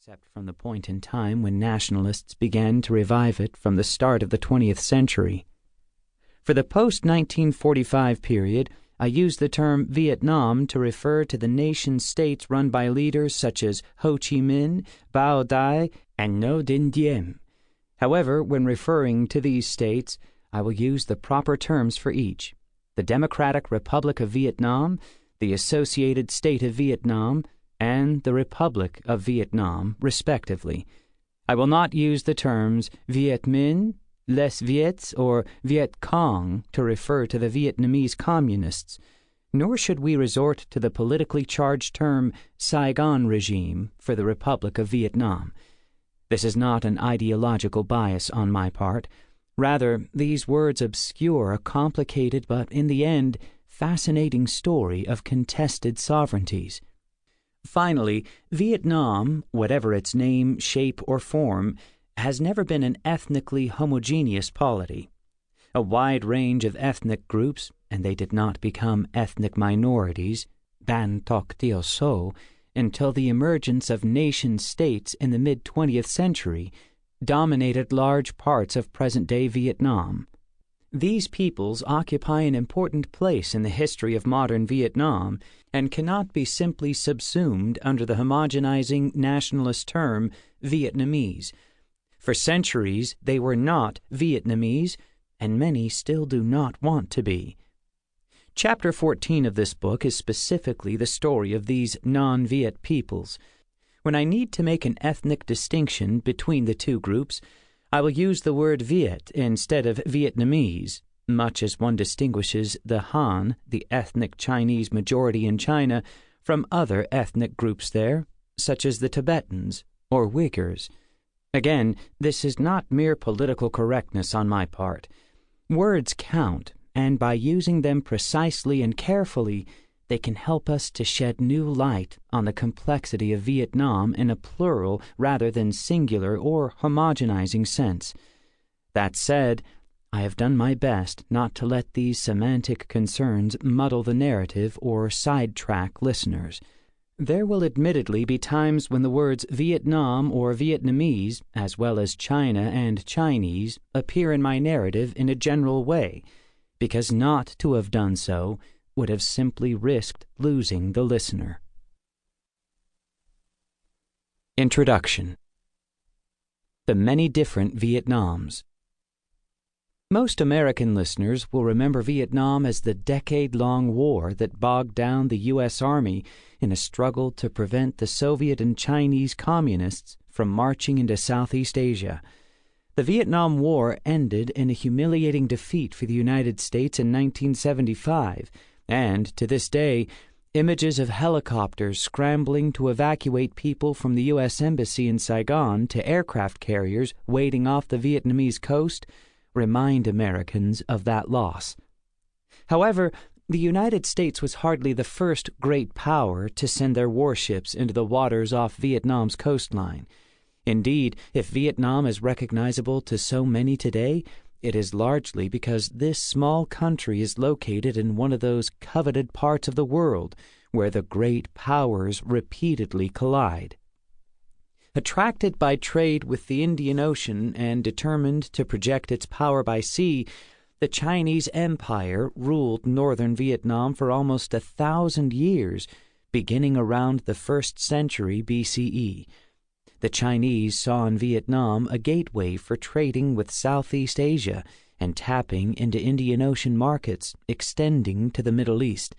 except from the point in time when nationalists began to revive it from the start of the 20th century. For the post-1945 period, I use the term Vietnam to refer to the nation-states run by leaders such as Ho Chi Minh, Bao Dai, and Ngo Dinh Diem. However, when referring to these states, I will use the proper terms for each: the Democratic Republic of Vietnam, the Associated State of Vietnam, and the Republic of Vietnam, respectively. I will not use the terms Viet Minh, Les Viets, or Viet Cong to refer to the Vietnamese communists, nor should we resort to the politically charged term Saigon regime for the Republic of Vietnam. This is not an ideological bias on my part. Rather, these words obscure a complicated but, in the end, fascinating story of contested sovereignties. Finally, Vietnam, whatever its name, shape, or form, has never been an ethnically homogeneous polity. A wide range of ethnic groups, and they did not become ethnic minorities, Ban Toc Tio So, until the emergence of nation-states in the mid-20th century, dominated large parts of present-day Vietnam. These peoples occupy an important place in the history of modern Vietnam and cannot be simply subsumed under the homogenizing nationalist term Vietnamese. For centuries, they were not Vietnamese, and many still do not want to be. Chapter 14 of this book is specifically the story of these non-Viet peoples. When I need to make an ethnic distinction between the two groups, I will use the word Viet instead of Vietnamese, much as one distinguishes the Han, the ethnic Chinese majority in China, from other ethnic groups there, such as the Tibetans or Uyghurs. Again, this is not mere political correctness on my part. Words count, and by using them precisely and carefully, they can help us to shed new light on the complexity of Vietnam in a plural rather than singular or homogenizing sense. That said, I have done my best not to let these semantic concerns muddle the narrative or sidetrack listeners. There will admittedly be times when the words Vietnam or Vietnamese, as well as China and Chinese, appear in my narrative in a general way, because not to have done so would have simply risked losing the listener. Introduction. The many different Vietnams. Most American listeners will remember Vietnam as the decade-long war that bogged down the U.S. Army in a struggle to prevent the Soviet and Chinese communists from marching into Southeast Asia. The Vietnam War ended in a humiliating defeat for the United States in 1975, and, to this day, images of helicopters scrambling to evacuate people from the U.S. Embassy in Saigon to aircraft carriers waiting off the Vietnamese coast remind Americans of that loss. However, the United States was hardly the first great power to send their warships into the waters off Vietnam's coastline. Indeed, if Vietnam is recognizable to so many today, it is largely because this small country is located in one of those coveted parts of the world where the great powers repeatedly collide. Attracted by trade with the Indian Ocean and determined to project its power by sea, the Chinese Empire ruled northern Vietnam for almost 1,000 years, beginning around the 1st century BCE. The Chinese saw in Vietnam a gateway for trading with Southeast Asia and tapping into Indian Ocean markets extending to the Middle East.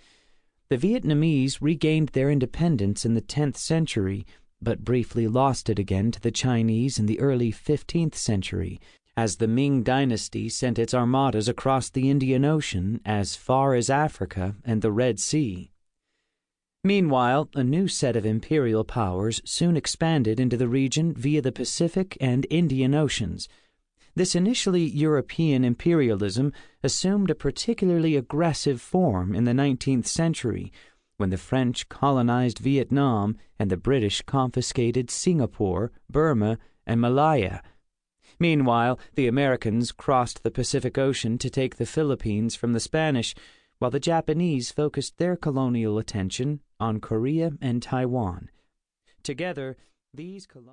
The Vietnamese regained their independence in the 10th century, but briefly lost it again to the Chinese in the early 15th century, as the Ming dynasty sent its armadas across the Indian Ocean as far as Africa and the Red Sea. Meanwhile, a new set of imperial powers soon expanded into the region via the Pacific and Indian Oceans. This initially European imperialism assumed a particularly aggressive form in the 19th century, when the French colonized Vietnam and the British confiscated Singapore, Burma, and Malaya. Meanwhile, the Americans crossed the Pacific Ocean to take the Philippines from the Spanish, while the Japanese focused their colonial attention on Korea and Taiwan. Together, These colonial